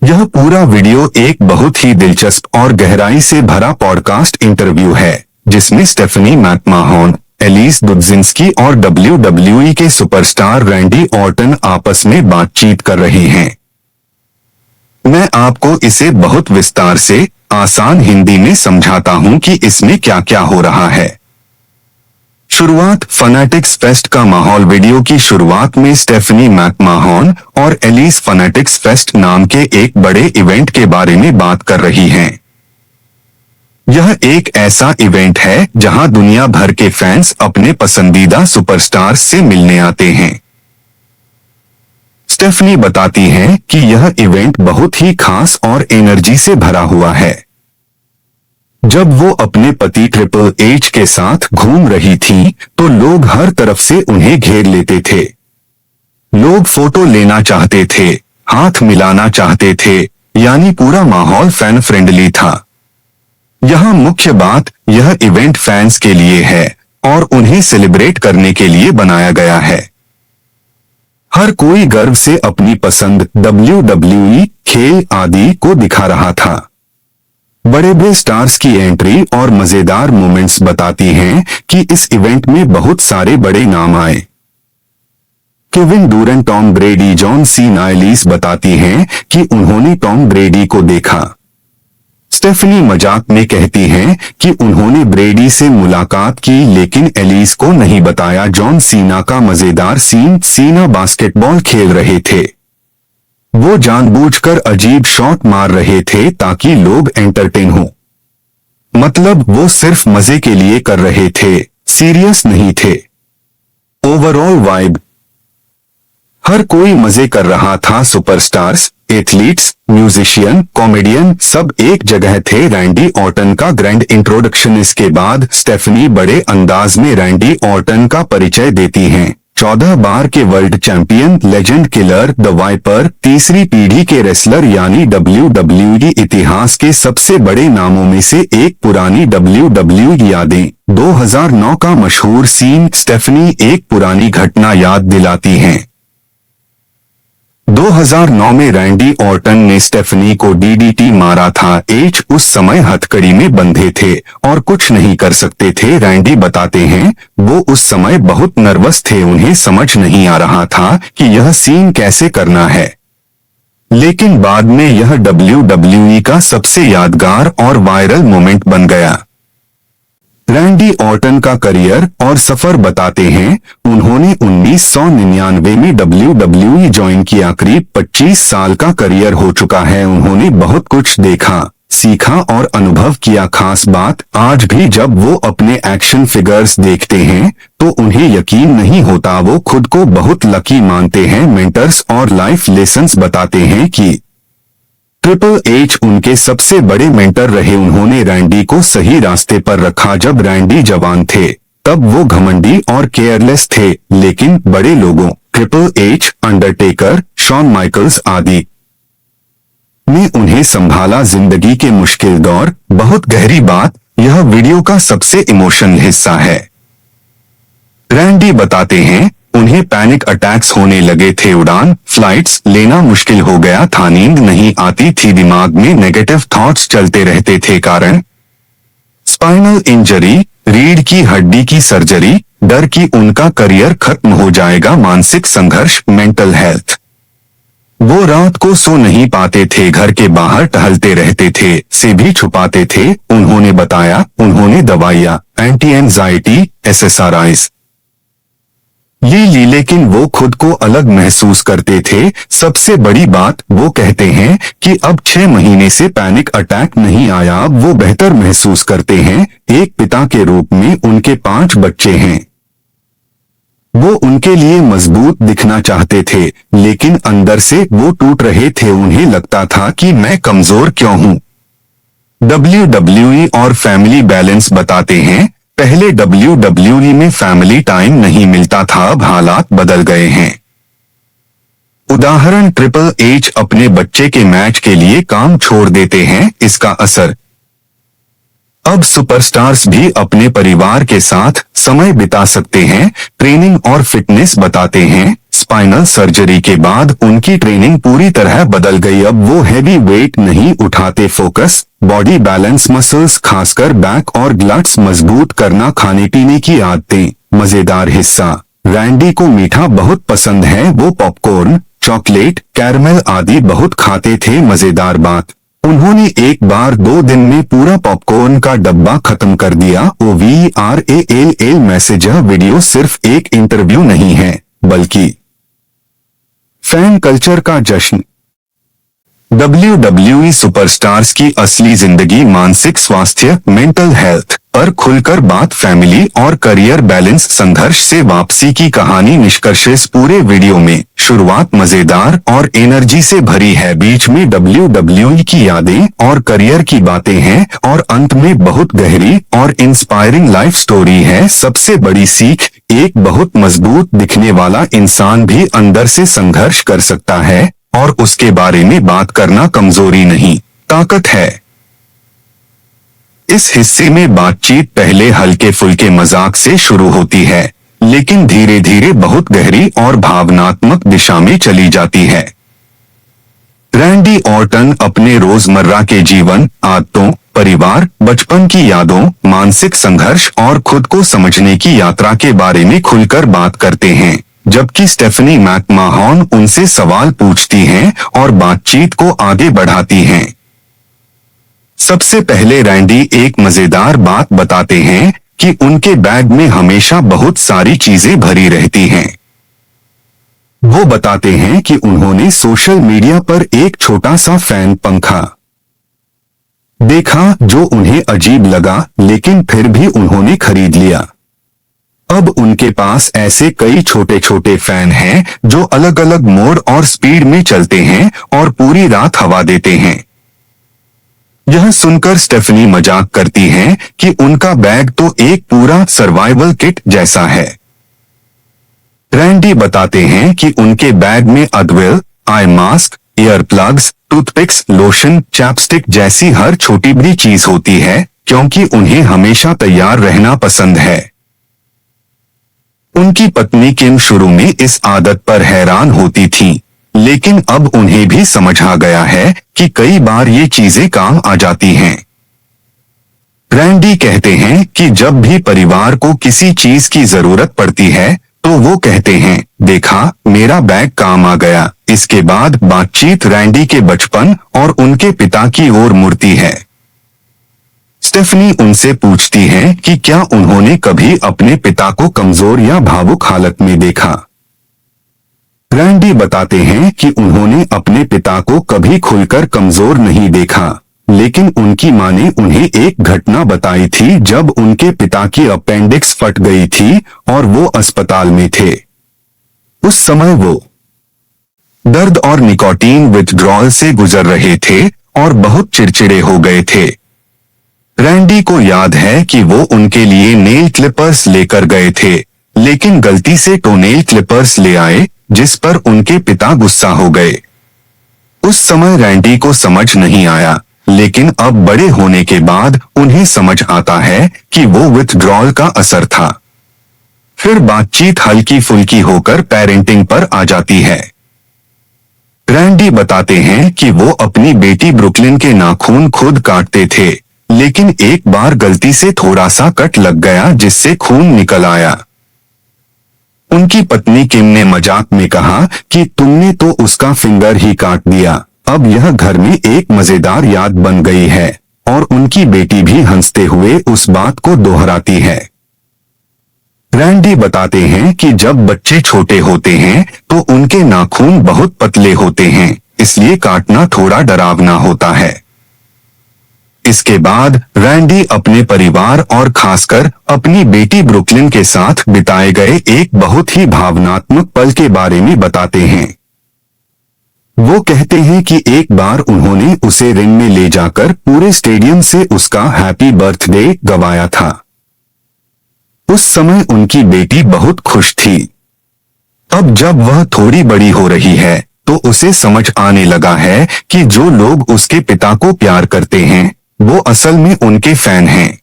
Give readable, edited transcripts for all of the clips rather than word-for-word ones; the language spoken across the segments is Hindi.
यह पूरा वीडियो एक बहुत ही दिलचस्प और गहराई से भरा पॉडकास्ट इंटरव्यू है जिसमें स्टेफनी मैकमाहोन, एलिस बुदजिंस्की और WWE के सुपरस्टार रैंडी ऑर्टन आपस में बातचीत कर रहे हैं। मैं आपको इसे बहुत विस्तार से आसान हिंदी में समझाता हूं कि इसमें क्या क्या हो रहा है। शुरुआत फनाटिक्स फेस्ट का माहौल। वीडियो की शुरुआत में स्टेफनी मैकमाहोन और एलिस फनाटिक्स फेस्ट नाम के एक बड़े इवेंट के बारे में बात कर रही हैं। यह एक ऐसा इवेंट है जहां दुनिया भर के फैंस अपने पसंदीदा सुपरस्टार्स से मिलने आते हैं। स्टेफनी बताती हैं कि यह इवेंट बहुत ही खास और एनर्जी से भरा हुआ है। जब वो अपने पति ट्रिपल एच के साथ घूम रही थी तो लोग हर तरफ से उन्हें घेर लेते थे। लोग फोटो लेना चाहते थे, हाथ मिलाना चाहते थे, यानी पूरा माहौल फैन फ्रेंडली था। यहाँ मुख्य बात, यह इवेंट फैंस के लिए है और उन्हें सेलिब्रेट करने के लिए बनाया गया है। हर कोई गर्व से अपनी पसंद WWE, खेल आदि को दिखा रहा था। बड़े बड़े स्टार्स की एंट्री और मजेदार मोमेंट्स बताती हैं कि इस इवेंट में बहुत सारे बड़े नाम आए। Kevin Durant, Tom Brady, John Cena. Alice बताती हैं कि उन्होंने टॉम ब्रेडी को देखा। स्टेफनी मजाक में कहती हैं कि उन्होंने ब्रेडी से मुलाकात की, लेकिन एलिस को नहीं बताया। जॉन सीना का मजेदार सीन, सीना बास्केटबॉल खेल रहे थे। वो जानबूझकर अजीब शॉट मार रहे थे ताकि लोग एंटरटेन हो। मतलब वो सिर्फ मजे के लिए कर रहे थे, सीरियस नहीं थे। ओवरऑल वाइब, हर कोई मजे कर रहा था। सुपरस्टार्स, एथलीट्स, म्यूजिशियन, कॉमेडियन सब एक जगह थे। रैंडी ऑर्टन का ग्रैंड इंट्रोडक्शन। इसके बाद स्टेफनी बड़े अंदाज में रैंडी ऑर्टन का परिचय देती हैं। 14 बार के world champion, legend killer, the viper, तीसरी पीढ़ी के रेसलर यानी WWE इतिहास के सबसे बड़े नामों में से एक। पुरानी WWE यादें, 2009 का मशहूर सीन। स्टेफनी एक पुरानी घटना याद दिलाती हैं। 2009 में रैंडी ऑर्टन ने स्टेफनी को DDT मारा था। एच उस समय हथकड़ी में बंधे थे और कुछ नहीं कर सकते थे। रैंडी बताते हैं वो उस समय बहुत नर्वस थे, उन्हें समझ नहीं आ रहा था कि यह सीन कैसे करना है। लेकिन बाद में यह WWE का सबसे यादगार और वायरल मोमेंट बन गया। रैंडी ऑर्टन का करियर और सफर बताते हैं। उन्होंने 1999 में WWE ज्वाइन किया। करीब 25 साल का करियर हो चुका है। उन्होंने बहुत कुछ देखा, सीखा और अनुभव किया। खास बात, आज भी जब वो अपने एक्शन फिगर्स देखते हैं तो उन्हें यकीन नहीं होता। वो खुद को बहुत लकी मानते हैं। मेंटर्स और लाइफ लेसन्स बताते हैं कि ट्रिपल एच उनके सबसे बड़े मेंटर रहे। उन्होंने रैंडी को सही रास्ते पर रखा। जब रैंडी जवान थे तब वो घमंडी और केयरलेस थे, लेकिन बड़े लोगों, triple H, Undertaker, Shawn Michaels आदि ने उन्हें संभाला। जिंदगी के मुश्किल दौर, बहुत गहरी बात, यह वीडियो का इमोशनल हिस्सा है। रैंडी बताते हैं उन्हें पैनिक अटैक्स होने लगे थे। उड़ान, फ्लाइट्स लेना मुश्किल हो गया था। नींद नहीं आती थी। दिमाग में नेगेटिव थॉट्स चलते रहते थे। कारण स्पाइनल इंजरी, रीढ़ की हड्डी की सर्जरी, डर कि उनका करियर खत्म हो जाएगा। मानसिक संघर्ष, मेंटल हेल्थ। वो रात को सो नहीं पाते थे, घर के बाहर टहलते रहते थे, से भी छुपाते थे। उन्होंने बताया उन्होंने दवाइयाँ, एंटी एंजाइटी, SSRIs ये ली, लेकिन वो खुद को अलग महसूस करते थे। सबसे बड़ी बात, वो कहते हैं कि अब 6 महीने से पैनिक अटैक नहीं आया। अब वो बेहतर महसूस करते हैं। एक पिता के रूप में उनके 5 बच्चे हैं। वो उनके लिए मजबूत दिखना चाहते थे, लेकिन अंदर से वो टूट रहे थे। उन्हें लगता था कि मैं कमजोर क्यों हूँ। WWE और फैमिली बैलेंस बताते हैं पहले WWE में फैमिली टाइम नहीं मिलता था, अब हालात बदल गए हैं। उदाहरण, ट्रिपल एच अपने बच्चे के मैच के लिए काम छोड़ देते हैं। इसका असर, अब सुपरस्टार्स भी अपने परिवार के साथ समय बिता सकते हैं। ट्रेनिंग और फिटनेस बताते हैं स्पाइनल सर्जरी के बाद उनकी ट्रेनिंग पूरी तरह बदल गई। अब वो हैवी वेट नहीं उठाते। फोकस, बॉडी बैलेंस, मसल्स खासकर बैक और ग्लट्स मजबूत करना, खाने पीने की आदतें। मजेदार हिस्सा, रैंडी को मीठा बहुत पसंद है। वो पॉपकॉर्न, चॉकलेट, कैरमेल आदि बहुत खाते थे। मजेदार बात, उन्होंने एक बार 2 दिन में पूरा पॉपकॉर्न का डब्बा खत्म कर दिया। OVRALL message. यह वीडियो सिर्फ एक इंटरव्यू नहीं है बल्कि फैन कल्चर का जश्न। WWE सुपरस्टार्स की असली जिंदगी, मानसिक स्वास्थ्य, मेंटल हेल्थ पर खुलकर बात, फैमिली और करियर बैलेंस, संघर्ष से वापसी की कहानी। निष्कर्ष, इस पूरे वीडियो में शुरुआत मजेदार और एनर्जी से भरी है, बीच में WWE की यादें और करियर की बातें हैं और अंत में बहुत गहरी और इंस्पायरिंग लाइफ स्टोरी है। सबसे बड़ी सीख, एक बहुत मजबूत दिखने वाला इंसान भी अंदर से संघर्ष कर सकता है और उसके बारे में बात करना कमजोरी नहीं, ताकत है। इस हिस्से में बातचीत पहले हल्के फुल्के मजाक से शुरू होती है, लेकिन धीरे धीरे बहुत गहरी और भावनात्मक दिशा में चली जाती है। रैंडी ऑर्टन अपने रोजमर्रा के जीवन, आदतों, परिवार, बचपन की यादों, मानसिक संघर्ष और खुद को समझने की यात्रा के बारे में खुलकर बात करते हैं, जबकि स्टेफनी मैकमाहन उनसे सवाल पूछती हैं और बातचीत को आगे बढ़ाती हैं। सबसे पहले रैंडी एक मजेदार बात बताते हैं कि उनके बैग में हमेशा बहुत सारी चीजें भरी रहती हैं। वो बताते हैं कि उन्होंने सोशल मीडिया पर एक छोटा सा फैन पंखा देखा जो उन्हें अजीब लगा, लेकिन फिर भी उन्होंने खरीद लिया। अब उनके पास ऐसे कई छोटे छोटे फैन हैं जो अलग अलग मोड और स्पीड में चलते हैं और पूरी रात हवा देते हैं। यह सुनकर स्टेफनी मजाक करती हैं कि उनका बैग तो एक पूरा सर्वाइवल किट जैसा है। रैंडी बताते हैं कि उनके बैग में Advil, eye mask, ear plugs, toothpicks, lotion, chapstick जैसी हर छोटी बड़ी चीज होती है, क्योंकि उन्हें हमेशा तैयार रहना पसंद है। उनकी पत्नी किम शुरू में इस आदत पर हैरान होती थी, लेकिन अब उन्हें भी समझ आ गया है कि कई बार ये चीजें काम आ जाती हैं। रैंडी कहते हैं कि जब भी परिवार को किसी चीज की जरूरत पड़ती है तो वो कहते हैं, देखा मेरा बैग काम आ गया। इसके बाद बातचीत रैंडी के बचपन और उनके पिता की ओर मुड़ती है। स्टेफनी उनसे पूछती है कि क्या उन्होंने कभी अपने पिता को कमजोर या भावुक हालत में देखा। रैंडी बताते हैं कि उन्होंने अपने पिता को कभी खुलकर कमजोर नहीं देखा, लेकिन उनकी मां ने उन्हें एक घटना बताई थी जब उनके पिता की अपेंडिक्स फट गई थी और वो अस्पताल में थे। उस समय वो दर्द और निकोटीन विथड्रॉल से गुजर रहे थे और बहुत चिड़चिड़े हो गए थे। रैंडी को याद है कि वो उनके लिए नेल क्लिपर्स लेकर गए थे, लेकिन गलती से टोनेल क्लिपर्स ले आए, जिस पर उनके पिता गुस्सा हो गए। उस समय रैंडी को समझ नहीं आया, लेकिन अब बड़े होने के बाद उन्हें समझ आता है कि वो विथड्रॉल का असर था। फिर बातचीत हल्की फुल्की होकर पेरेंटिंग पर आ जाती है। रैंडी बताते हैं कि वो अपनी बेटी ब्रुकलिन के नाखून खुद काटते थे, लेकिन एक बार गलती से थोड़ा सा कट लग गया जिससे खून निकल आया। उनकी पत्नी किम ने मजाक में कहा कि तुमने तो उसका फिंगर ही काट दिया। अब यह घर में एक मजेदार याद बन गई है और उनकी बेटी भी हंसते हुए उस बात को दोहराती है। रैंडी बताते हैं कि जब बच्चे छोटे होते हैं तो उनके नाखून बहुत पतले होते हैं, इसलिए काटना थोड़ा डरावना होता है। इसके बाद रैंडी अपने परिवार और खासकर अपनी बेटी ब्रुकलिन के साथ बिताए गए एक बहुत ही भावनात्मक पल के बारे में बताते हैं। वो कहते हैं कि एक बार उन्होंने उसे रिंग में ले जाकर पूरे स्टेडियम से उसका हैप्पी बर्थडे गवाया था। उस समय उनकी बेटी बहुत खुश थी। अब जब वह थोड़ी बड़ी हो रही है तो उसे समझ आने लगा है कि जो लोग उसके पिता को प्यार करते हैं वो असल में उनके फैन हैं।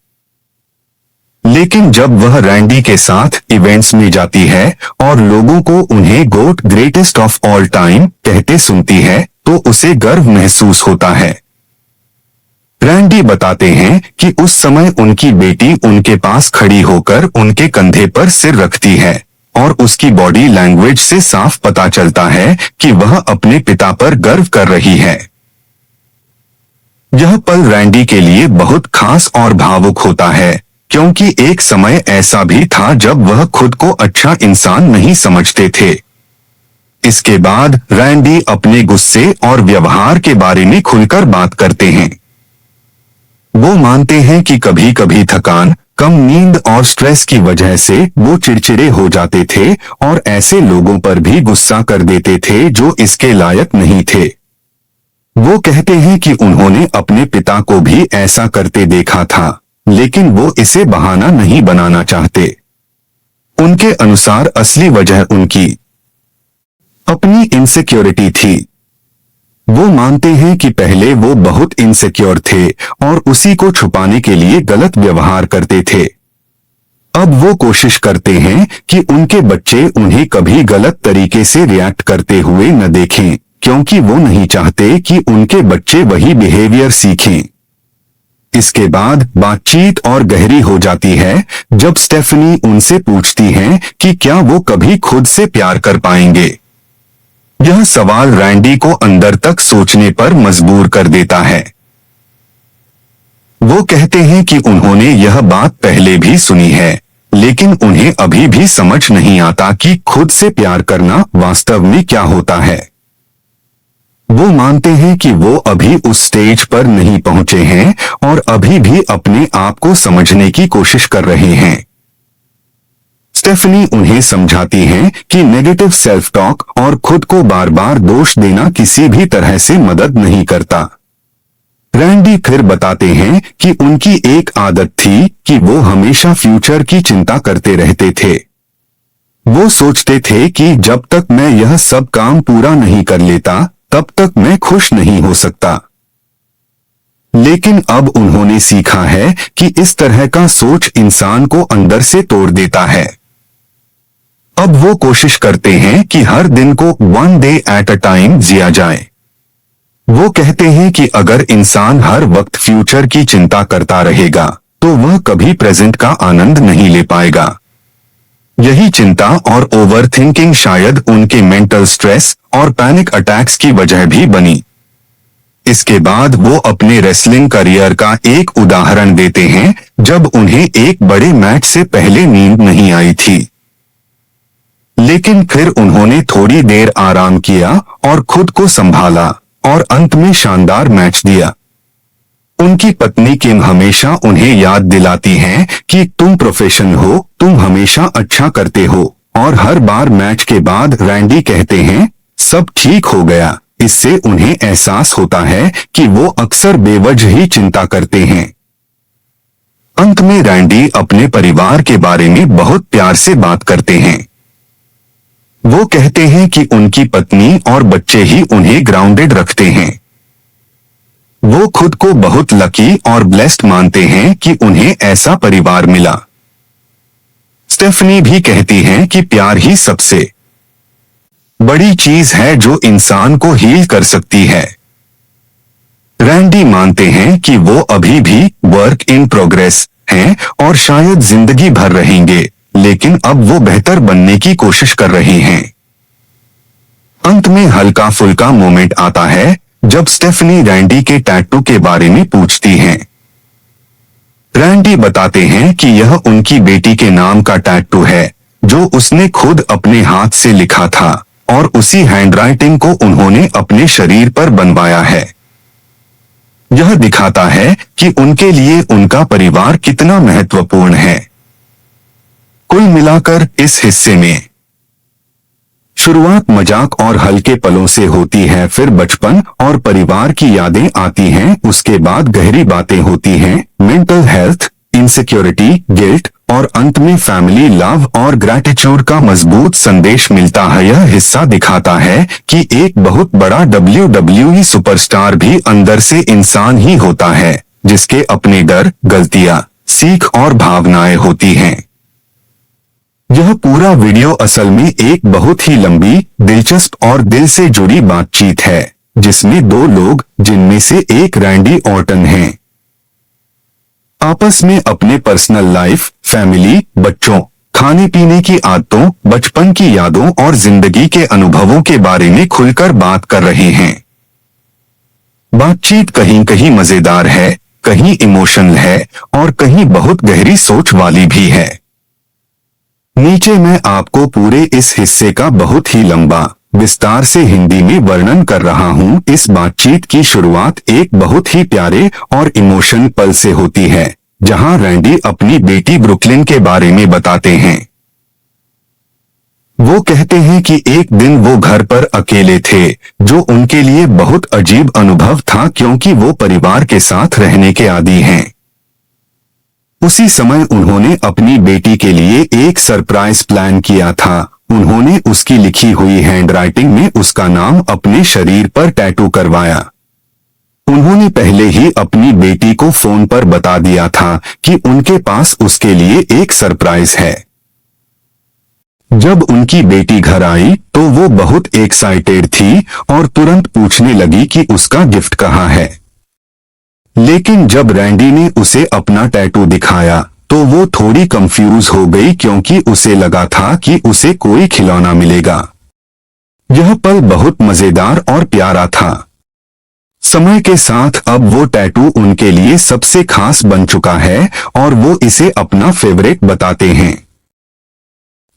लेकिन जब वह रैंडी के साथ इवेंट्स में जाती है और लोगों को उन्हें गोट ग्रेटेस्ट ऑफ ऑल टाइम कहते सुनती है तो उसे गर्व महसूस होता है। रैंडी बताते हैं कि उस समय उनकी बेटी उनके पास खड़ी होकर उनके कंधे पर सिर रखती है और उसकी बॉडी लैंग्वेज से साफ पता चलता है कि वह अपने पिता पर गर्व कर रही है। यह पल रैंडी के लिए बहुत खास और भावुक होता है, क्योंकि एक समय ऐसा भी था जब वह खुद को अच्छा इंसान नहीं समझते थे। इसके बाद रैंडी अपने गुस्से और व्यवहार के बारे में खुलकर बात करते हैं। वो मानते हैं कि कभी कभी थकान, कम नींद और स्ट्रेस की वजह से वो चिड़चिड़े हो जाते थे और ऐसे लोगों पर भी गुस्सा कर देते थे जो इसके लायक नहीं थे। वो कहते हैं कि उन्होंने अपने पिता को भी ऐसा करते देखा था, लेकिन वो इसे बहाना नहीं बनाना चाहते। उनके अनुसार असली वजह उनकी अपनी इनसिक्योरिटी थी। वो मानते हैं कि पहले वो बहुत इनसिक्योर थे और उसी को छुपाने के लिए गलत व्यवहार करते थे। अब वो कोशिश करते हैं कि उनके बच्चे उन्हें कभी गलत तरीके से रिएक्ट करते हुए न देखें, क्योंकि वो नहीं चाहते कि उनके बच्चे वही बिहेवियर सीखें। इसके बाद बातचीत और गहरी हो जाती है जब स्टेफनी उनसे पूछती है कि क्या वो कभी खुद से प्यार कर पाएंगे। यह सवाल रैंडी को अंदर तक सोचने पर मजबूर कर देता है। वो कहते हैं कि उन्होंने यह बात पहले भी सुनी है, लेकिन उन्हें अभी भी समझ नहीं आता कि खुद से प्यार करना वास्तव में क्या होता है। वो मानते हैं कि वो अभी उस स्टेज पर नहीं पहुंचे हैं और अभी भी अपने आप को समझने की कोशिश कर रहे हैं। स्टेफनी उन्हें समझाती हैं कि नेगेटिव सेल्फ टॉक और खुद को बार बार दोष देना किसी भी तरह से मदद नहीं करता। रैंडी फिर बताते हैं कि उनकी एक आदत थी कि वो हमेशा फ्यूचर की चिंता करते रहते थे। वो सोचते थे कि जब तक मैं यह सब काम पूरा नहीं कर लेता तब तक मैं खुश नहीं हो सकता। लेकिन अब उन्होंने सीखा है कि इस तरह का सोच इंसान को अंदर से तोड़ देता है। अब वो कोशिश करते हैं कि हर दिन को one day at a time जिया जाए। वो कहते हैं कि अगर इंसान हर वक्त फ्यूचर की चिंता करता रहेगा तो वह कभी प्रेजेंट का आनंद नहीं ले पाएगा। यही चिंता और ओवर थिंकिंग शायद उनके मेंटल स्ट्रेस और पैनिक अटैक्स की वजह भी बनी। इसके बाद वो अपने रेसलिंग करियर का एक उदाहरण देते हैं जब उन्हें एक बड़े मैच से पहले नींद नहीं आई थी, लेकिन फिर उन्होंने थोड़ी देर आराम किया और खुद को संभाला और अंत में शानदार मैच दिया। उनकी पत्नी किम हमेशा उन्हें याद दिलाती हैं कि तुम प्रोफेशनल हो, तुम हमेशा अच्छा करते हो, और हर बार मैच के बाद रैंडी कहते हैं सब ठीक हो गया। इससे उन्हें एहसास होता है कि वो अक्सर बेवजह ही चिंता करते हैं। अंत में रैंडी अपने परिवार के बारे में बहुत प्यार से बात करते हैं। वो कहते हैं कि उनकी पत्नी और बच्चे ही उन्हें ग्राउंडेड रखते हैं। वो खुद को बहुत लकी और ब्लेस्ड मानते हैं कि उन्हें ऐसा परिवार मिला। स्टेफनी भी कहती हैं कि प्यार ही सबसे बड़ी चीज है जो इंसान को हील कर सकती है। रैंडी मानते हैं कि वो अभी भी वर्क इन प्रोग्रेस हैं और शायद जिंदगी भर रहेंगे, लेकिन अब वो बेहतर बनने की कोशिश कर रहे हैं। अंत में हल्का फुल्का मोमेंट आता है जब स्टेफनी रैंडी के टैटू के बारे में पूछती हैं। रैंडी बताते हैं कि यह उनकी बेटी के नाम का टैटू है जो उसने खुद अपने हाथ से लिखा था और उसी हैंडराइटिंग को उन्होंने अपने शरीर पर बनवाया है। यह दिखाता है कि उनके लिए उनका परिवार कितना महत्वपूर्ण है। कुल मिलाकर इस हिस्से में शुरुआत मजाक और हल्के पलों से होती है, फिर बचपन और परिवार की यादें आती हैं, उसके बाद गहरी बातें होती हैं, मेंटल हेल्थ, इनसिक्योरिटी, गिल्ट और अंत में फैमिली लव और ग्रैटिट्यूड का मजबूत संदेश मिलता है। यह हिस्सा दिखाता है कि एक बहुत बड़ा WWE सुपरस्टार भी अंदर से इंसान ही होता है, जिसके अपने डर, गलतियां, सीख और भावनाएं होती हैं। यह पूरा वीडियो असल में एक बहुत ही लंबी, दिलचस्प और दिल से जुड़ी बातचीत है, जिसमें दो लोग, जिनमें से एक रैंडी ऑर्टन हैं, आपस में अपने पर्सनल लाइफ, फैमिली, बच्चों, खाने पीने की आदतों, बचपन की यादों और जिंदगी के अनुभवों के बारे में खुलकर बात कर रहे हैं। बातचीत कहीं कहीं मजेदार है, कहीं इमोशनल है और कहीं बहुत गहरी सोच वाली भी है। नीचे मैं आपको पूरे इस हिस्से का बहुत ही लंबा, विस्तार से हिंदी में वर्णन कर रहा हूँ। इस बातचीत की शुरुआत एक बहुत ही प्यारे और इमोशनल पल से होती है, जहाँ रैंडी अपनी बेटी ब्रुकलिन के बारे में बताते हैं। वो कहते हैं कि एक दिन वो घर पर अकेले थे, जो उनके लिए बहुत अजीब अनुभव था क्योंकि वो परिवार के साथ रहने के आदी हैं। उसी समय उन्होंने अपनी बेटी के लिए एक सरप्राइज प्लान किया था। उन्होंने उसकी लिखी हुई हैंडराइटिंग में उसका नाम अपने शरीर पर टैटू करवाया। उन्होंने पहले ही अपनी बेटी को फोन पर बता दिया था कि उनके पास उसके लिए एक सरप्राइज है। जब उनकी बेटी घर आई तो वो बहुत एक्साइटेड थी और तुरंत पूछने लगी कि उसका गिफ्ट कहाँ है। लेकिन जब रैंडी ने उसे अपना टैटू दिखाया तो वो थोड़ी कंफ्यूज हो गई क्योंकि उसे लगा था कि उसे कोई खिलौना मिलेगा। यह पल बहुत मजेदार और प्यारा था। समय के साथ अब वो टैटू उनके लिए सबसे खास बन चुका है और वो इसे अपना फेवरेट बताते हैं।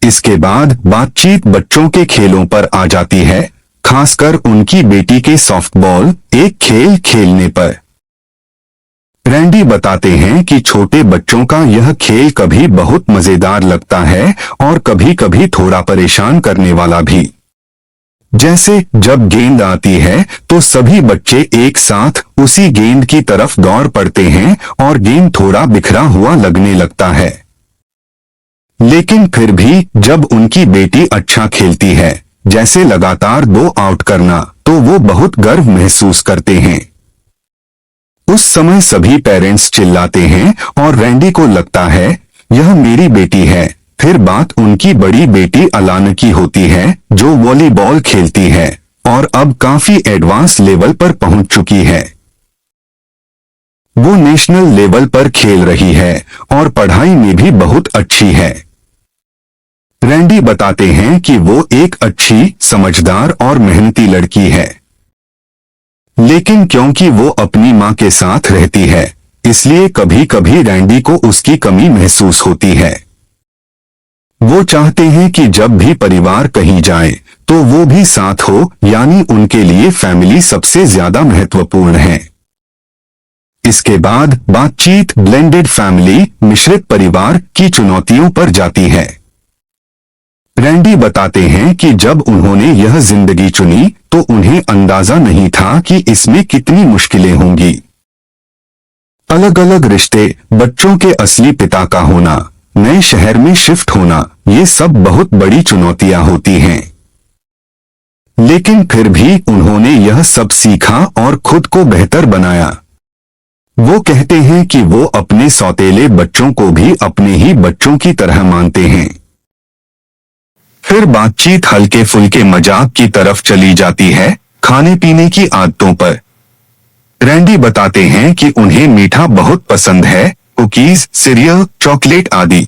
इसके बाद बातचीत बच्चों के खेलों पर आ जाती है, खासकर उनकी बेटी के सॉफ्टबॉल एक खेल खेलने पर। रैंडी बताते हैं कि छोटे बच्चों का यह खेल कभी बहुत मजेदार लगता है और कभी कभी थोड़ा परेशान करने वाला भी। जैसे जब गेंद आती है तो सभी बच्चे एक साथ उसी गेंद की तरफ दौड़ पड़ते हैं और गेंद थोड़ा बिखरा हुआ लगने लगता है। लेकिन फिर भी जब उनकी बेटी अच्छा खेलती है, जैसे लगातार 2 आउट करना, तो वो बहुत गर्व महसूस करते हैं। उस समय सभी पेरेंट्स चिल्लाते हैं और रैंडी को लगता है यह मेरी बेटी है। फिर बात उनकी बड़ी बेटी अलाना की होती है, जो वॉलीबॉल खेलती है और अब काफी एडवांस लेवल पर पहुंच चुकी है। वो नेशनल लेवल पर खेल रही है और पढ़ाई में भी बहुत अच्छी है। रैंडी बताते हैं कि वो एक अच्छी, समझदार और मेहनती लड़की है। लेकिन क्योंकि वो अपनी माँ के साथ रहती है, इसलिए कभी कभी रैंडी को उसकी कमी महसूस होती है। वो चाहते हैं कि जब भी परिवार कहीं जाए तो वो भी साथ हो, यानी उनके लिए फैमिली सबसे ज्यादा महत्वपूर्ण है। इसके बाद बातचीत ब्लेंडेड फैमिली, मिश्रित परिवार की चुनौतियों पर जाती है। रैंडी बताते हैं कि जब उन्होंने यह जिंदगी चुनी तो उन्हें अंदाजा नहीं था कि इसमें कितनी मुश्किलें होंगी। अलग अलग रिश्ते, बच्चों के असली पिता का होना, नए शहर में शिफ्ट होना, ये सब बहुत बड़ी चुनौतियां होती हैं। लेकिन फिर भी उन्होंने यह सब सीखा और खुद को बेहतर बनाया। वो कहते हैं कि वो अपने सौतेले बच्चों को भी अपने ही बच्चों की तरह मानते हैं। फिर बातचीत हल्के फुल्के मजाक की तरफ चली जाती है, खाने पीने की आदतों पर। रैंडी बताते हैं कि उन्हें मीठा बहुत पसंद है, कुकीज, सीरियल, चॉकलेट आदि।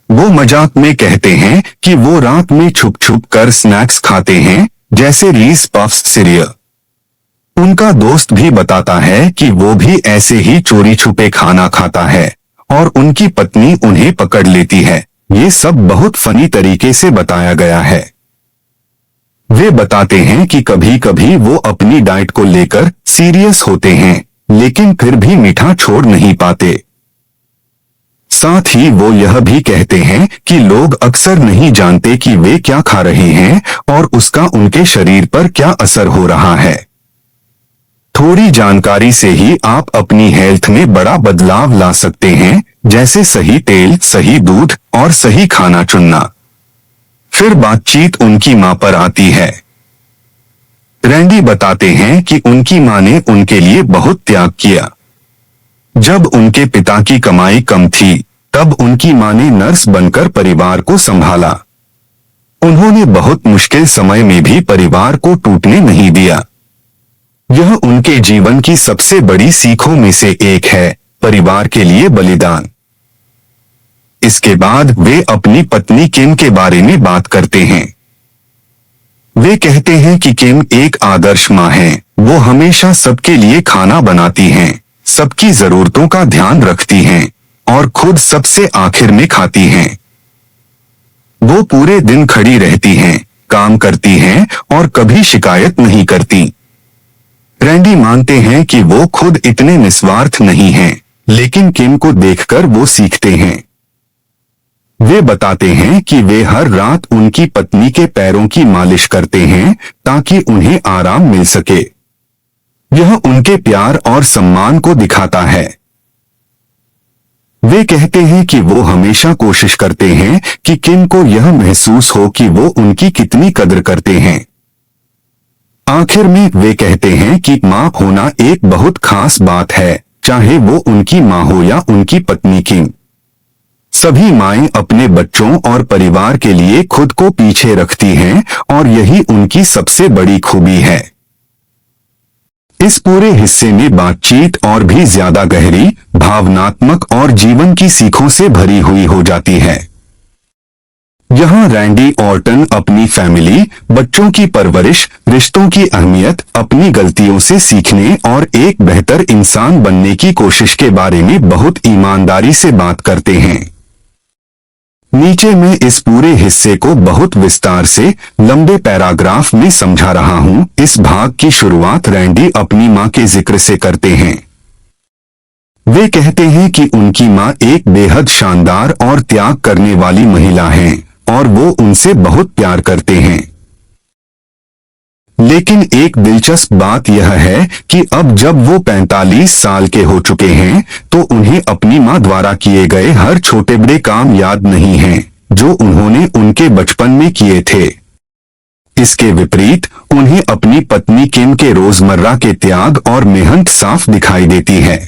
वो मजाक में कहते हैं कि वो रात में छुप छुप कर स्नैक्स खाते हैं, जैसे रीस पफ्स, सीरियल। उनका दोस्त भी बताता है कि वो भी ऐसे ही चोरी छुपे खाना खाता है और उनकी पत्नी उन्हें पकड़ लेती है। ये सब बहुत फनी तरीके से बताया गया है। वे बताते हैं कि कभी कभी वो अपनी डाइट को लेकर सीरियस होते हैं, लेकिन फिर भी मीठा छोड़ नहीं पाते। साथ ही वो यह भी कहते हैं कि लोग अक्सर नहीं जानते कि वे क्या खा रहे हैं और उसका उनके शरीर पर क्या असर हो रहा है। थोड़ी जानकारी से ही आप अपनी हेल्थ में बड़ा बदलाव ला सकते हैं, जैसे सही तेल, सही दूध और सही खाना चुनना। फिर बातचीत उनकी मां पर आती है। रैंडी बताते हैं कि उनकी मां ने उनके लिए बहुत त्याग किया। जब उनके पिता की कमाई कम थी, तब उनकी मां ने नर्स बनकर परिवार को संभाला। उन्होंने बहुत मुश्किल समय में भी परिवार को टूटने नहीं दिया। यह उनके जीवन की सबसे बड़ी सीखों में से एक है, परिवार के लिए बलिदान। इसके बाद वे अपनी पत्नी किम के बारे में बात करते हैं। वे कहते हैं कि किम एक आदर्श मां है। वो हमेशा सबके लिए खाना बनाती हैं, सबकी जरूरतों का ध्यान रखती हैं और खुद सबसे आखिर में खाती हैं। वो पूरे दिन खड़ी रहती हैं, काम करती हैं और कभी शिकायत नहीं करती। रैंडी मानते हैं कि वो खुद इतने निस्वार्थ नहीं हैं, लेकिन किम को देखकर वो सीखते हैं। वे बताते हैं कि वे हर रात उनकी पत्नी के पैरों की मालिश करते हैं ताकि उन्हें आराम मिल सके। यह उनके प्यार और सम्मान को दिखाता है। वे कहते हैं कि वो हमेशा कोशिश करते हैं कि किम को यह महसूस हो कि वो उनकी कितनी कदर करते हैं। आखिर में वे कहते हैं कि मां होना एक बहुत खास बात है, चाहे वो उनकी मां हो या उनकी पत्नी किम। सभी माएं अपने बच्चों और परिवार के लिए खुद को पीछे रखती हैं और यही उनकी सबसे बड़ी खूबी है। इस पूरे हिस्से में बातचीत और भी ज्यादा गहरी, भावनात्मक और जीवन की सीखों से भरी हुई हो जाती है। यहाँ रैंडी ऑर्टन अपनी फैमिली, बच्चों की परवरिश, रिश्तों की अहमियत, अपनी गलतियों से सीखने और एक बेहतर इंसान बनने की कोशिश के बारे में बहुत ईमानदारी से बात करते हैं। नीचे मैं इस पूरे हिस्से को बहुत विस्तार से लंबे पैराग्राफ में समझा रहा हूं। इस भाग की शुरुआत रैंडी अपनी मां के जिक्र से करते हैं। वे कहते हैं कि उनकी मां एक बेहद शानदार और त्याग करने वाली महिला हैं और वो उनसे बहुत प्यार करते हैं। लेकिन एक दिलचस्प बात यह है कि अब जब वो 45 साल के हो चुके हैं तो उन्हें अपनी मां द्वारा किए गए हर छोटे बड़े काम याद नहीं हैं जो उन्होंने उनके बचपन में किए थे। इसके विपरीत उन्हें अपनी पत्नी किम के रोजमर्रा के त्याग और मेहनत साफ दिखाई देती है।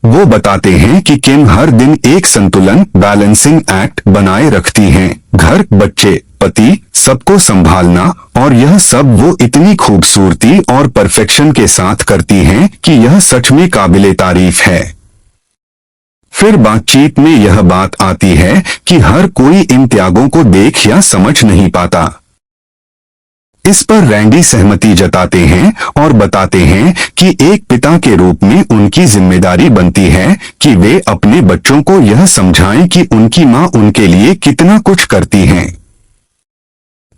वो बताते हैं कि किम हर दिन एक संतुलन, बैलेंसिंग एक्ट बनाए रखती हैं, घर, बच्चे, पति, सबको संभालना, और यह सब वो इतनी खूबसूरती और परफेक्शन के साथ करती हैं कि यह सच में काबिले तारीफ है। फिर बातचीत में यह बात आती है कि हर कोई इन त्यागों को देख या समझ नहीं पाता। इस पर रैंडी सहमति जताते हैं और बताते हैं कि एक पिता के रूप में उनकी जिम्मेदारी बनती है कि वे अपने बच्चों को यह समझाएं कि उनकी मां उनके लिए कितना कुछ करती हैं।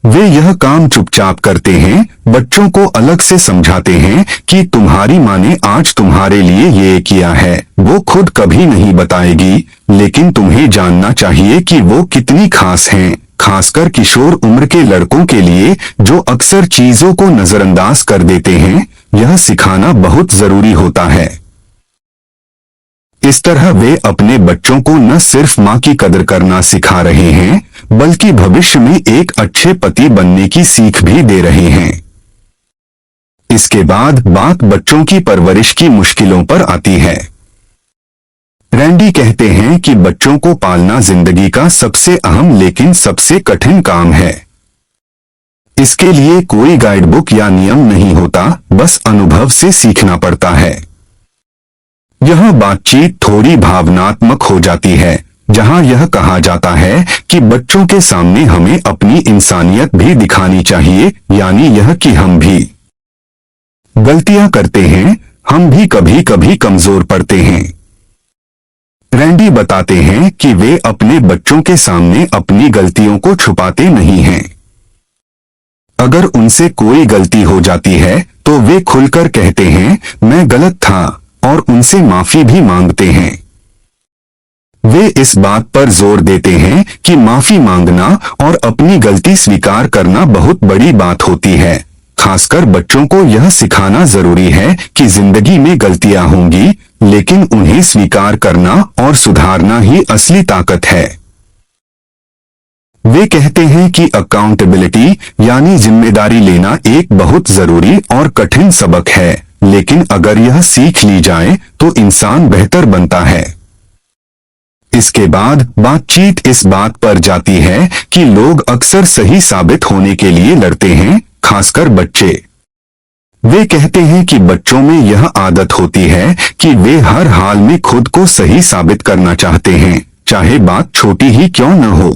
वे यह काम चुपचाप करते हैं, बच्चों को अलग से समझाते हैं कि तुम्हारी मां ने आज तुम्हारे लिए ये किया है। वो खुद कभी नहीं बताएगी, लेकिन तुम्हें जानना चाहिए कि वो कितनी खास हैं, खासकर किशोर उम्र के लड़कों के लिए जो अक्सर चीजों को नजरअंदाज कर देते हैं। यह सिखाना बहुत जरूरी होता है। इस तरह वे अपने बच्चों को न सिर्फ मां की कदर करना सिखा रहे हैं, बल्कि भविष्य में एक अच्छे पति बनने की सीख भी दे रहे हैं। इसके बाद बात बच्चों की परवरिश की मुश्किलों पर आती है। रैंडी कहते हैं कि बच्चों को पालना जिंदगी का सबसे अहम लेकिन सबसे कठिन काम है। इसके लिए कोई गाइडबुक या नियम नहीं होता, बस अनुभव से सीखना पड़ता है। यह बातचीत थोड़ी भावनात्मक हो जाती है, जहां यह कहा जाता है कि बच्चों के सामने हमें अपनी इंसानियत भी दिखानी चाहिए, यानी यह कि हम भी गलतियां करते हैं, हम भी कभी कभी कमजोर पड़ते हैं। रैंडी बताते हैं कि वे अपने बच्चों के सामने अपनी गलतियों को छुपाते नहीं हैं। अगर उनसे कोई गलती हो जाती है तो वे खुलकर कहते हैं मैं गलत था, और उनसे माफी भी मांगते हैं। वे इस बात पर जोर देते हैं कि माफी मांगना और अपनी गलती स्वीकार करना बहुत बड़ी बात होती है। खासकर बच्चों को यह सिखाना जरूरी है कि जिंदगी में गलतियां होंगी, लेकिन उन्हें स्वीकार करना और सुधारना ही असली ताकत है। वे कहते हैं कि अकाउंटेबिलिटी यानी जिम्मेदारी लेना एक बहुत जरूरी और कठिन सबक है, लेकिन अगर यह सीख ली जाए तो इंसान बेहतर बनता है। इसके बाद बातचीत इस बात पर जाती है कि लोग अक्सर सही साबित होने के लिए लड़ते हैं, खासकर बच्चे। वे कहते हैं कि बच्चों में यह आदत होती है कि वे हर हाल में खुद को सही साबित करना चाहते हैं, चाहे बात छोटी ही क्यों न हो।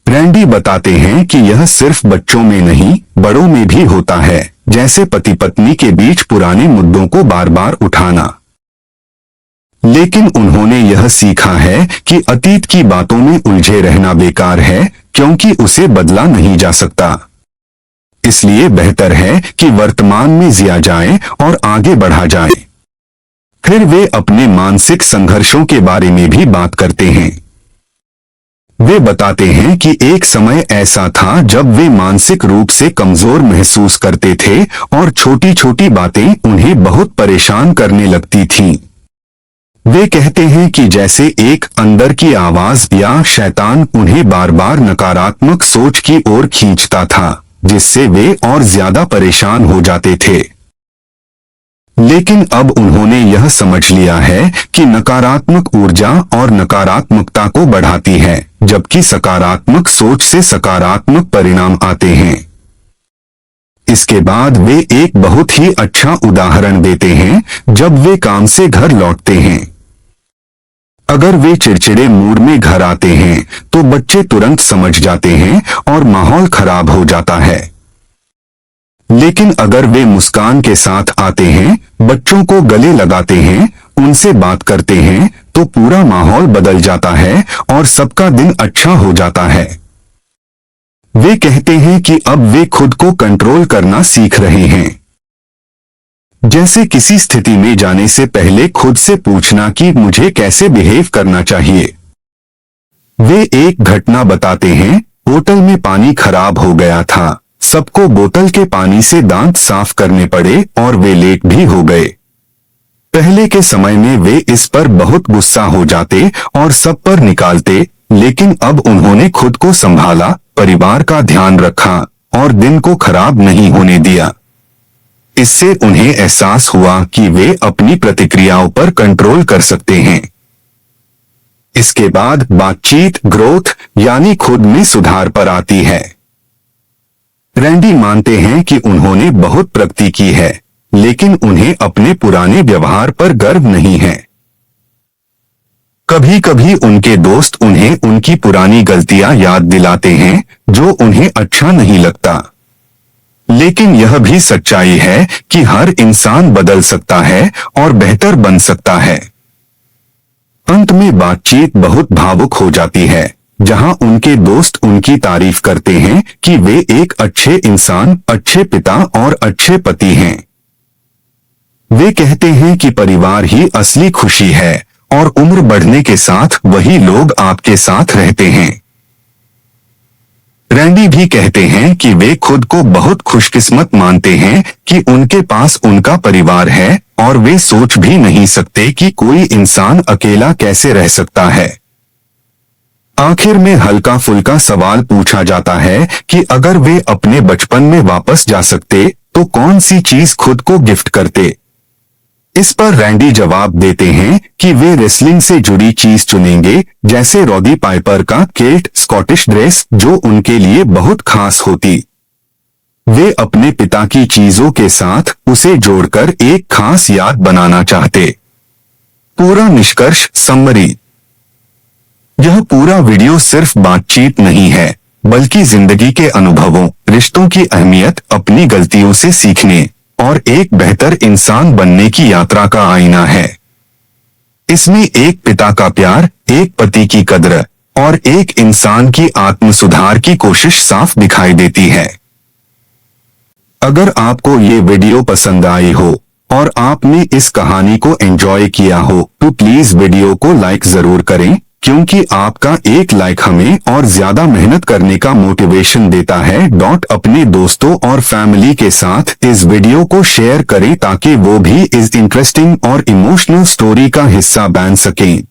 रैंडी बताते हैं कि यह सिर्फ बच्चों में नहीं, बड़ों में भी होता है, जैसे पति पत्नी के बीच पुराने मुद्दों को बार बार उठाना। लेकिन उन्होंने यह सीखा है कि अतीत की बातों में उलझे रहना बेकार है, क्योंकि उसे बदला नहीं जा सकता। इसलिए बेहतर है कि वर्तमान में जिया जाए और आगे बढ़ा जाए। फिर वे अपने मानसिक संघर्षों के बारे में भी बात करते हैं। वे बताते हैं कि एक समय ऐसा था जब वे मानसिक रूप से कमजोर महसूस करते थे और छोटी छोटी बातें उन्हें बहुत परेशान करने लगती थीं। वे कहते हैं कि जैसे एक अंदर की आवाज या शैतान उन्हें बार बार नकारात्मक सोच की ओर खींचता था, जिससे वे और ज्यादा परेशान हो जाते थे। लेकिन अब उन्होंने यह समझ लिया है कि नकारात्मक ऊर्जा और नकारात्मकता को बढ़ाती है, जबकि सकारात्मक सोच से सकारात्मक परिणाम आते हैं। इसके बाद वे एक बहुत ही अच्छा उदाहरण देते हैं जब वे काम से घर लौटते हैं। अगर वे चिड़चिड़े मूड में घर आते हैं तो बच्चे तुरंत समझ जाते हैं और माहौल खराब हो जाता है। लेकिन अगर वे मुस्कान के साथ आते हैं, बच्चों को गले लगाते हैं, उनसे बात करते हैं, तो पूरा माहौल बदल जाता है और सबका दिन अच्छा हो जाता है। वे कहते हैं कि अब वे खुद को कंट्रोल करना सीख रहे हैं। जैसे किसी स्थिति में जाने से पहले खुद से पूछना कि मुझे कैसे बिहेव करना चाहिए। वे एक घटना बताते हैं, होटल में पानी खराब हो गया था, सबको बोतल के पानी से दांत साफ करने पड़े और वे लेट भी हो गए। पहले के समय में वे इस पर बहुत गुस्सा हो जाते और सब पर निकालते, लेकिन अब उन्होंने खुद को संभाला, परिवार का ध्यान रखा और दिन को खराब नहीं होने दिया। इससे उन्हें एहसास हुआ कि वे अपनी प्रतिक्रियाओं पर कंट्रोल कर सकते हैं। इसके बाद बातचीत ग्रोथ यानी खुद में सुधार पर आती है। रैंडी मानते हैं कि उन्होंने बहुत प्रगति की है, लेकिन उन्हें अपने पुराने व्यवहार पर गर्व नहीं है। कभी कभी उनके दोस्त उन्हें उनकी पुरानी गलतियां याद दिलाते हैं, जो उन्हें अच्छा नहीं लगता। लेकिन यह भी सच्चाई है कि हर इंसान बदल सकता है और बेहतर बन सकता है। अंत में बातचीत बहुत भावुक हो जाती है, जहां उनके दोस्त उनकी तारीफ करते हैं कि वे एक अच्छे इंसान, अच्छे पिता और अच्छे पति हैं। वे कहते हैं कि परिवार ही असली खुशी है और उम्र बढ़ने के साथ वही लोग आपके साथ रहते हैं। रैंडी भी कहते हैं कि वे खुद को बहुत खुशकिस्मत मानते हैं कि उनके पास उनका परिवार है और वे सोच भी नहीं सकते कि कोई इंसान अकेला कैसे रह सकता है। आखिर में हल्का फुल्का सवाल पूछा जाता है कि अगर वे अपने बचपन में वापस जा सकते तो कौन सी चीज खुद को गिफ्ट करते। इस पर रैंडी जवाब देते हैं कि वे रेसलिंग से जुड़ी चीज चुनेंगे, जैसे रॉडी पाइपर का किल्ट स्कॉटिश ड्रेस, जो उनके लिए बहुत खास होती। वे अपने पिता की चीजों के साथ उसे जोड़कर एक खास याद बनाना चाहते। पूरा निष्कर्ष समरी। यह पूरा वीडियो सिर्फ बातचीत नहीं है, बल्कि जिंदगी के अनुभवों, रिश्तों की अहमियत, अपनी गलतियों से सीखने और एक बेहतर इंसान बनने की यात्रा का आईना है। इसमें एक पिता का प्यार, एक पति की कद्र और एक इंसान की आत्म सुधार की कोशिश साफ दिखाई देती है। अगर आपको ये वीडियो पसंद आई हो और आपने इस कहानी को एंजॉय किया हो तो प्लीज वीडियो को लाइक जरूर करें, क्योंकि आपका एक लाइक हमें और ज्यादा मेहनत करने का मोटिवेशन देता है। अपने दोस्तों और फैमिली के साथ इस वीडियो को शेयर करें ताकि वो भी इस इंटरेस्टिंग और इमोशनल स्टोरी का हिस्सा बन सकें।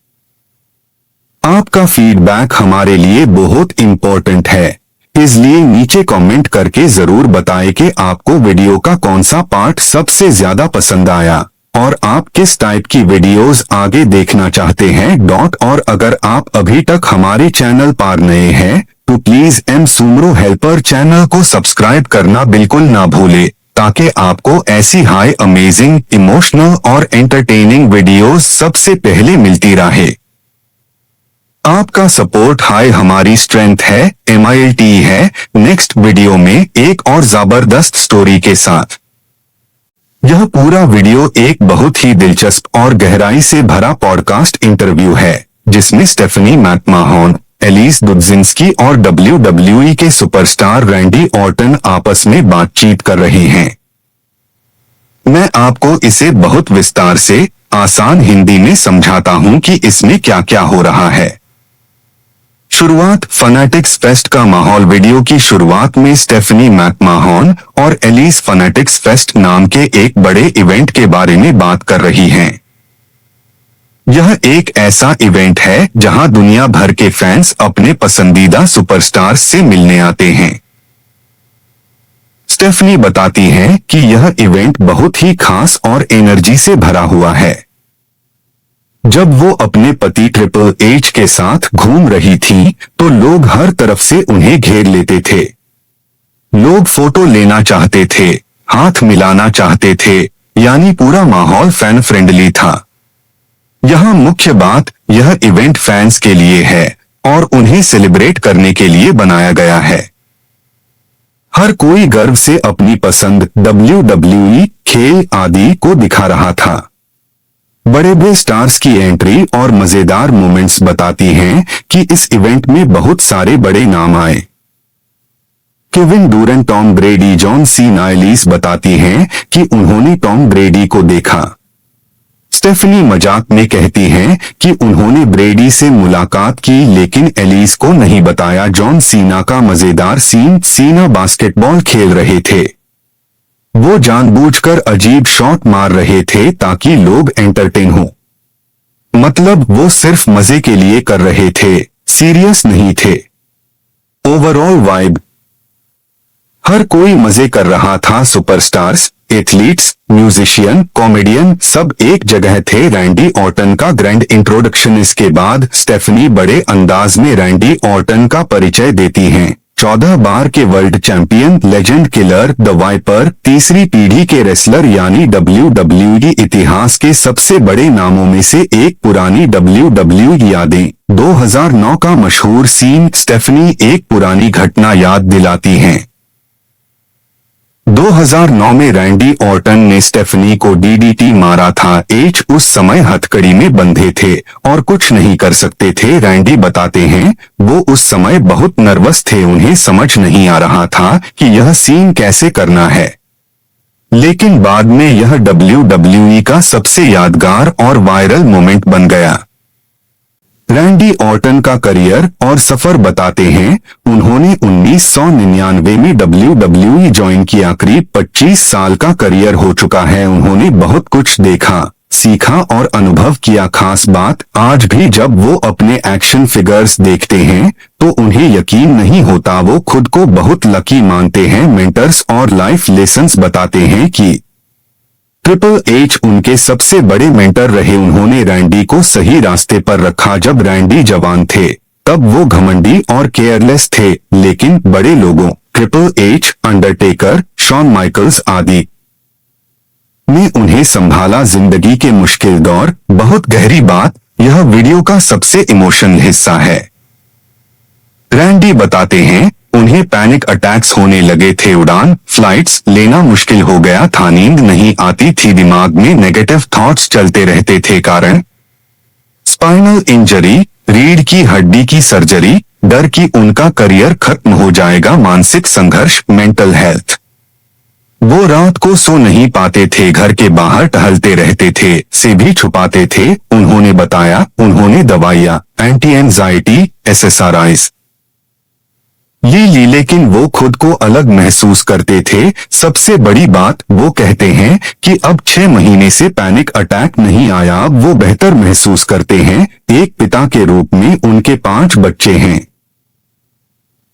आपका फीडबैक हमारे लिए बहुत इम्पोर्टेंट है, इसलिए नीचे कमेंट करके जरूर बताएं कि आपको वीडियो का कौन सा पार्ट सबसे ज्यादा पसंद आया और आप किस टाइप की वीडियोस आगे देखना चाहते हैं। और अगर आप अभी तक हमारे चैनल पर नए हैं तो प्लीज एम सुमरो हेल्पर चैनल को सब्सक्राइब करना बिल्कुल ना भूले, ताकि आपको ऐसी हाई अमेजिंग, इमोशनल और एंटरटेनिंग वीडियोस सबसे पहले मिलती रहे। आपका सपोर्ट हाई हमारी स्ट्रेंथ है, MILT है। नेक्स्ट वीडियो में एक और जबरदस्त स्टोरी के साथ। यह पूरा वीडियो एक बहुत ही दिलचस्प और गहराई से भरा पॉडकास्ट इंटरव्यू है, जिसमें स्टेफनी मैकमाहोन, एलिस दुडजिंस्की और WWE के सुपरस्टार रैंडी ऑर्टन आपस में बातचीत कर रहे हैं। मैं आपको इसे बहुत विस्तार से आसान हिंदी में समझाता हूं कि इसमें क्या क्या हो रहा है। शुरुआत फनाटिक्स फेस्ट का माहौल। वीडियो की शुरुआत में स्टेफनी मैकमाहोन और एलिस फनाटिक्स फेस्ट नाम के एक बड़े इवेंट के बारे में बात कर रही हैं। यह एक ऐसा इवेंट है जहां दुनिया भर के फैंस अपने पसंदीदा सुपरस्टार्स से मिलने आते हैं। स्टेफनी बताती है कि यह इवेंट बहुत ही खास और एनर्जी से भरा हुआ है। जब वो अपने पति ट्रिपल एच के साथ घूम रही थी तो लोग हर तरफ से उन्हें घेर लेते थे। लोग फोटो लेना चाहते थे, हाथ मिलाना चाहते थे, यानी पूरा माहौल फैन फ्रेंडली था। यहाँ मुख्य बात, यह इवेंट फैंस के लिए है और उन्हें सेलिब्रेट करने के लिए बनाया गया है। हर कोई गर्व से अपनी पसंद WWE, खेल आदि को दिखा रहा था। बड़े बड़े स्टार्स की एंट्री और मजेदार मोमेंट्स बताती हैं कि इस इवेंट में बहुत सारे बड़े नाम आए। Kevin Durant, Tom Brady, John Cena. Alice बताती हैं कि उन्होंने टॉम ब्रेडी को देखा। स्टेफनी मजाक में कहती हैं कि उन्होंने ब्रेडी से मुलाकात की, लेकिन एलिस को नहीं बताया जॉन सीना का मजेदार सीन। सीना बास्केटबॉल खेल रहे थे। वो जानबूझकर अजीब शॉट मार रहे थे ताकि लोग एंटरटेन हो। मतलब वो सिर्फ मजे के लिए कर रहे थे, सीरियस नहीं थे। ओवरऑल वाइब, हर कोई मजे कर रहा था। सुपरस्टार्स, एथलीट्स, म्यूजिशियन, कॉमेडियन सब एक जगह थे। रैंडी ऑर्टन का ग्रैंड इंट्रोडक्शन। इसके बाद स्टेफनी बड़े अंदाज में रैंडी ऑर्टन का परिचय देती हैं। 14 बार के world champion, legend killer, the viper, तीसरी पीढ़ी के रेसलर यानी WWE इतिहास के सबसे बड़े नामों में से एक। पुरानी WWE यादें। 2009 का मशहूर सीन। स्टेफनी एक पुरानी घटना याद दिलाती हैं। 2009 में रैंडी ऑर्टन ने स्टेफनी को DDT मारा था। एच उस समय हथकड़ी में बंधे थे और कुछ नहीं कर सकते थे। रैंडी बताते हैं वो उस समय बहुत नर्वस थे, उन्हें समझ नहीं आ रहा था कि यह सीन कैसे करना है। लेकिन बाद में यह WWE का सबसे यादगार और वायरल मोमेंट बन गया। रैंडी ऑर्टन का करियर और सफर बताते हैं। उन्होंने 1999 में WWE ज्वाइन किया। करीब 25 साल का करियर हो चुका है। उन्होंने बहुत कुछ देखा, सीखा और अनुभव किया। खास बात, आज भी जब वो अपने एक्शन फिगर्स देखते हैं तो उन्हें यकीन नहीं होता। वो खुद को बहुत लकी मानते हैं। मेंटर्स और लाइफ लेसन्स बताते हैं कि ट्रिपल एच उनके सबसे बड़े मेंटर रहे। उन्होंने रैंडी को सही रास्ते पर रखा। जब रैंडी जवान थे तब वो घमंडी और केयरलेस थे, लेकिन बड़े लोगों, triple H, Undertaker, Shawn Michaels आदि ने उन्हें संभाला। जिंदगी के मुश्किल दौर। बहुत गहरी बात, यह वीडियो का सबसे इमोशनल हिस्सा है। रैंडी बताते हैं उन्हें पैनिक अटैक्स होने लगे थे। उड़ान, फ्लाइट्स लेना मुश्किल हो गया था। नींद नहीं आती थी। दिमाग में नेगेटिव थॉट्स चलते रहते थे। कारण स्पाइनल इंजरी, रीढ़ की हड्डी की सर्जरी, डर कि उनका करियर खत्म हो जाएगा। मानसिक संघर्ष, मेंटल हेल्थ। वो रात को सो नहीं पाते थे, घर के बाहर टहलते रहते थे, से भी छुपाते थे। उन्होंने बताया उन्होंने दवाइयाँ, एंटी एंजाइटी, SSRIs ये ली, लेकिन वो खुद को अलग महसूस करते थे। सबसे बड़ी बात, वो कहते हैं कि अब 6 महीने से पैनिक अटैक नहीं आया। अब वो बेहतर महसूस करते हैं। एक पिता के रूप में उनके 5 बच्चे हैं।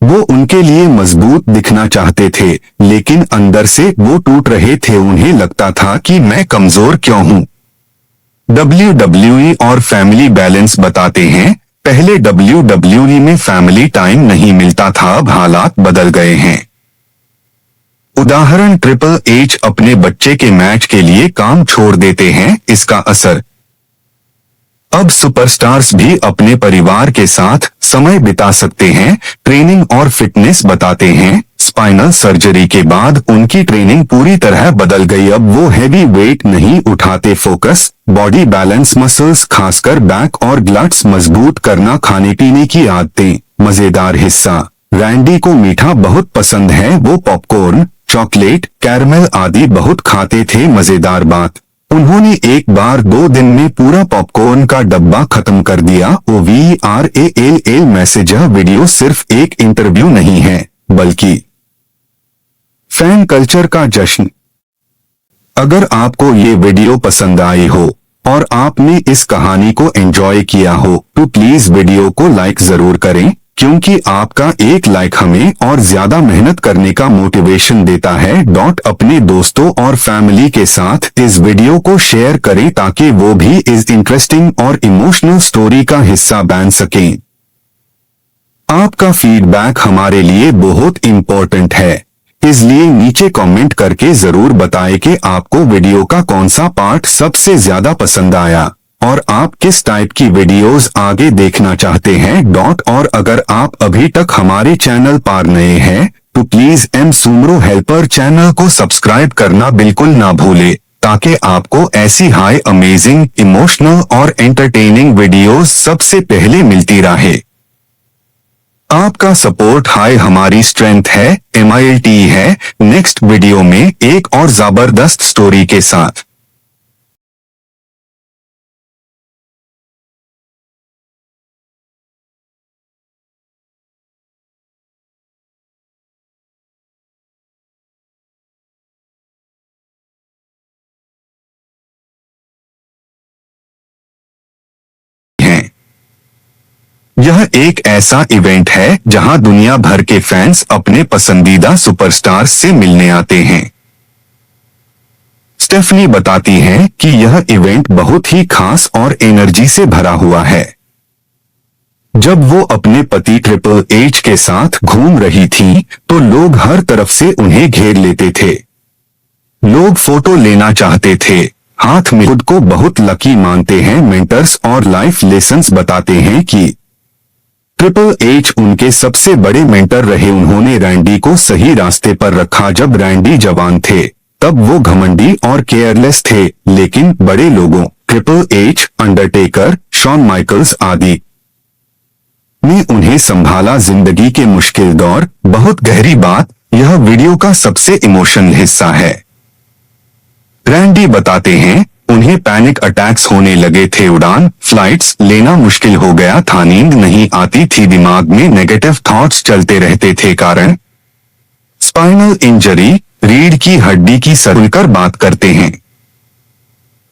वो उनके लिए मजबूत दिखना चाहते थे, लेकिन अंदर से वो टूट रहे थे। उन्हें लगता था कि मैं कमजोर क्यों हूँ। WWE और फैमिली बैलेंस बताते हैं, पहले WWE में फैमिली टाइम नहीं मिलता था, अब हालात बदल गए हैं। उदाहरण, ट्रिपल एच अपने बच्चे के मैच के लिए काम छोड़ देते हैं। इसका असर, अब सुपरस्टार्स भी अपने परिवार के साथ समय बिता सकते हैं। ट्रेनिंग और फिटनेस बताते हैं, स्पाइनल सर्जरी के बाद उनकी ट्रेनिंग पूरी तरह बदल गई। अब वो हैवी वेट नहीं उठाते। फोकस, बॉडी बैलेंस, मसल्स खासकर बैक और ग्लट्स मजबूत करना, खाने पीने की आदतें। मजेदार हिस्सा, रैंडी को मीठा बहुत पसंद है। वो पॉपकॉर्न, चॉकलेट, कैरमेल आदि बहुत खाते थे। मजेदार बात, उन्होंने एक बार 2 दिन में पूरा पॉपकॉर्न का डब्बा खत्म कर दिया। OVRALL मैसेज, यह वीडियो सिर्फ एक इंटरव्यू नहीं है, बल्कि फैन कल्चर का जश्न। अगर आपको ये वीडियो पसंद आई हो और आपने इस कहानी को एंजॉय किया हो तो प्लीज वीडियो को लाइक जरूर करें, क्योंकि आपका एक लाइक हमें और ज्यादा मेहनत करने का मोटिवेशन देता है। अपने दोस्तों और फैमिली के साथ इस वीडियो को शेयर करें ताकि वो भी इस इंटरेस्टिंग और इमोशनल स्टोरी का हिस्सा बन सकें। आपका फीडबैक हमारे लिए बहुत इम्पोर्टेंट है, इसलिए नीचे कमेंट करके जरूर बताएं कि आपको वीडियो का कौन सा पार्ट सबसे ज्यादा पसंद आया और आप किस टाइप की वीडियोस आगे देखना चाहते हैं। और अगर आप अभी तक हमारे चैनल पर नए हैं तो प्लीज एम सुमरो हेल्पर चैनल को सब्सक्राइब करना बिल्कुल ना भूले, ताकि आपको ऐसी हाई अमेजिंग, इमोशनल और एंटरटेनिंग वीडियोस सबसे पहले मिलती रहे। आपका सपोर्ट हाई हमारी स्ट्रेंथ है, MILT है। नेक्स्ट वीडियो में एक और जबरदस्त स्टोरी के साथ। यह एक ऐसा इवेंट है जहां दुनिया भर के फैंस अपने पसंदीदा सुपरस्टार्स से मिलने आते हैं। स्टेफनी बताती हैं कि यह इवेंट बहुत ही खास और एनर्जी से भरा हुआ है। जब वो अपने पति ट्रिपल एच के साथ घूम रही थीं, तो लोग हर तरफ से उन्हें घेर लेते थे। लोग फोटो लेना चाहते थे, हाथ में। खुद को बहुत लकी मानते हैं। मेंटर्स और लाइफ लेसन्स बताते हैं कि ट्रिपल एच उनके सबसे बड़े मेंटर रहे। उन्होंने रैंडी को सही रास्ते पर रखा। जब रैंडी जवान थे तब वो घमंडी और केयरलेस थे, लेकिन बड़े लोगों, triple H, Undertaker, Shawn Michaels आदि ने उन्हें संभाला। जिंदगी के मुश्किल दौर, बहुत गहरी बात, यह वीडियो का सबसे इमोशनल हिस्सा है। रैंडी बताते हैं, उन्हें पैनिक अटैक्स होने लगे थे। उड़ान, फ्लाइट्स लेना मुश्किल हो गया था। नींद नहीं आती थी। दिमाग में नेगेटिव थॉट्स चलते रहते थे। कारण, स्पाइनल इंजरी, रीढ़ की हड्डी की सड़कर बात करते हैं।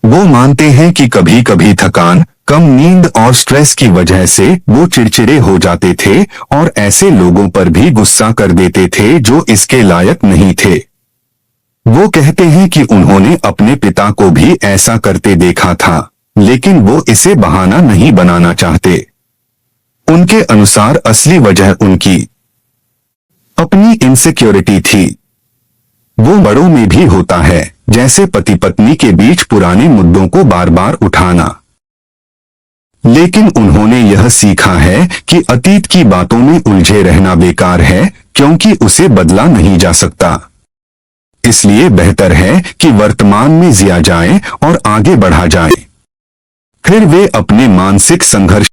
वो मानते हैं कि कभी कभी थकान, कम नींद और स्ट्रेस की वजह से वो चिड़चिड़े हो जाते थे और ऐसे लोगों पर भी गुस्सा कर देते थे जो इसके लायक नहीं थे। वो कहते हैं कि उन्होंने अपने पिता को भी ऐसा करते देखा था, लेकिन वो इसे बहाना नहीं बनाना चाहते। उनके अनुसार असली वजह उनकी अपनी इनसिक्योरिटी थी। वो बड़ों में भी होता है, जैसे पति पत्नी के बीच पुराने मुद्दों को बार बार उठाना। लेकिन उन्होंने यह सीखा है कि अतीत की बातों में उलझे रहना बेकार है, क्योंकि उसे बदला नहीं जा सकता। इसलिए बेहतर है कि वर्तमान में जिया जाए और आगे बढ़ा जाए। फिर वे अपने मानसिक संघर्ष।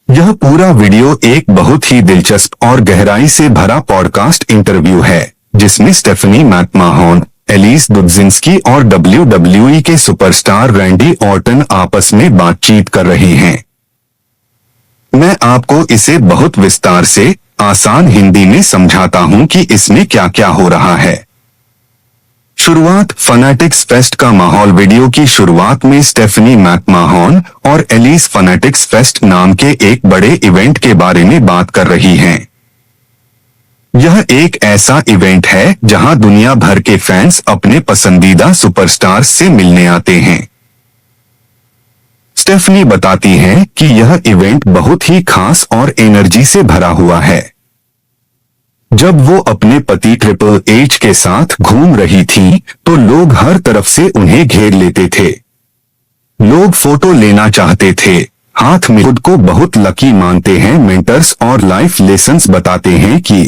यह पूरा वीडियो एक बहुत ही दिलचस्प और गहराई से भरा पॉडकास्ट इंटरव्यू है, जिसमें स्टेफनी मैकमाहोन, एलिस दुडजिंस्की और WWE के सुपरस्टार रैंडी ऑर्टन आपस में बातचीत कर रहे हैं। मैं आपको इसे बहुत विस्तार से आसान हिंदी में समझाता हूं कि इसमें क्या क्या हो रहा है। शुरुआत फनाटिक्स फेस्ट का माहौल। वीडियो की शुरुआत में स्टेफनी मैकमाहोन और एलिस फनाटिक्स फेस्ट नाम के एक बड़े इवेंट के बारे में बात कर रही हैं। यह एक ऐसा इवेंट है जहां दुनिया भर के फैंस अपने पसंदीदा सुपरस्टार से मिलने आते हैं। स्टेफनी बताती हैं कि यह इवेंट बहुत ही खास और एनर्जी से भरा हुआ है। जब वो अपने पति ट्रिपल एच के साथ घूम रही थी तो लोग हर तरफ से उन्हें घेर लेते थे। लोग फोटो लेना चाहते थे, हाथ में खुद को बहुत लकी मानते हैं। मेंटर्स और लाइफ लेसन्स बताते हैं कि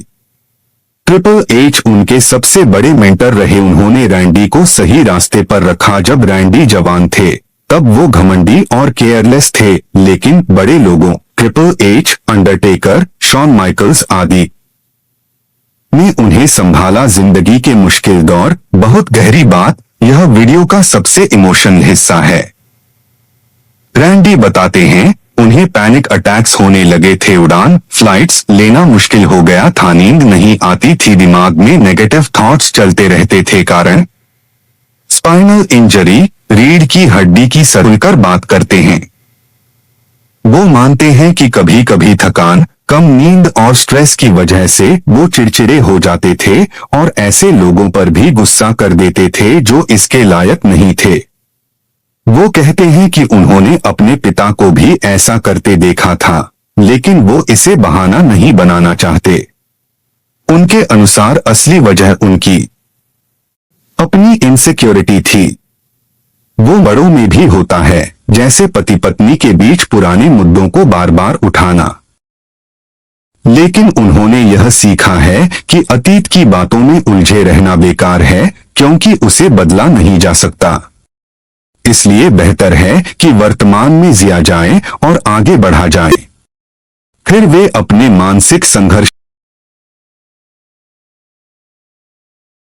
ट्रिपल एच उनके सबसे बड़े मेंटर रहे। उन्होंने रैंडी को सही रास्ते पर रखा। जब रैंडी जवान थे तब वो घमंडी और केयरलेस थे, लेकिन बड़े लोगों triple H, Undertaker, Shawn Michaels आदि ने उन्हें संभाला। जिंदगी के मुश्किल दौर। बहुत गहरी बात, यह वीडियो का सबसे इमोशनल हिस्सा है। रैंडी बताते हैं उन्हें पैनिक अटैक्स होने लगे थे, उड़ान फ्लाइट्स लेना मुश्किल हो गया था, नींद नहीं आती थी, दिमाग में नेगेटिव थॉट्स चलते रहते थे। कारण स्पाइनल इंजरी, रीढ़ की हड्डी की खुलकर बात करते हैं। वो मानते हैं कि कभी कभी थकान, कम नींद और स्ट्रेस की वजह से वो चिड़चिड़े हो जाते थे और ऐसे लोगों पर भी गुस्सा कर देते थे जो इसके लायक नहीं थे। वो कहते हैं कि उन्होंने अपने पिता को भी ऐसा करते देखा था, लेकिन वो इसे बहाना नहीं बनाना चाहते। उनके अनुसार असली वजह उनकी अपनी इनसिक्योरिटी थी। वो बड़ों में भी होता है, जैसे पति पत्नी के बीच पुराने मुद्दों को बार बार उठाना। लेकिन उन्होंने यह सीखा है कि अतीत की बातों में उलझे रहना बेकार है, क्योंकि उसे बदला नहीं जा सकता। इसलिए बेहतर है कि वर्तमान में जिया जाए और आगे बढ़ा जाए। फिर वे अपने मानसिक संघर्ष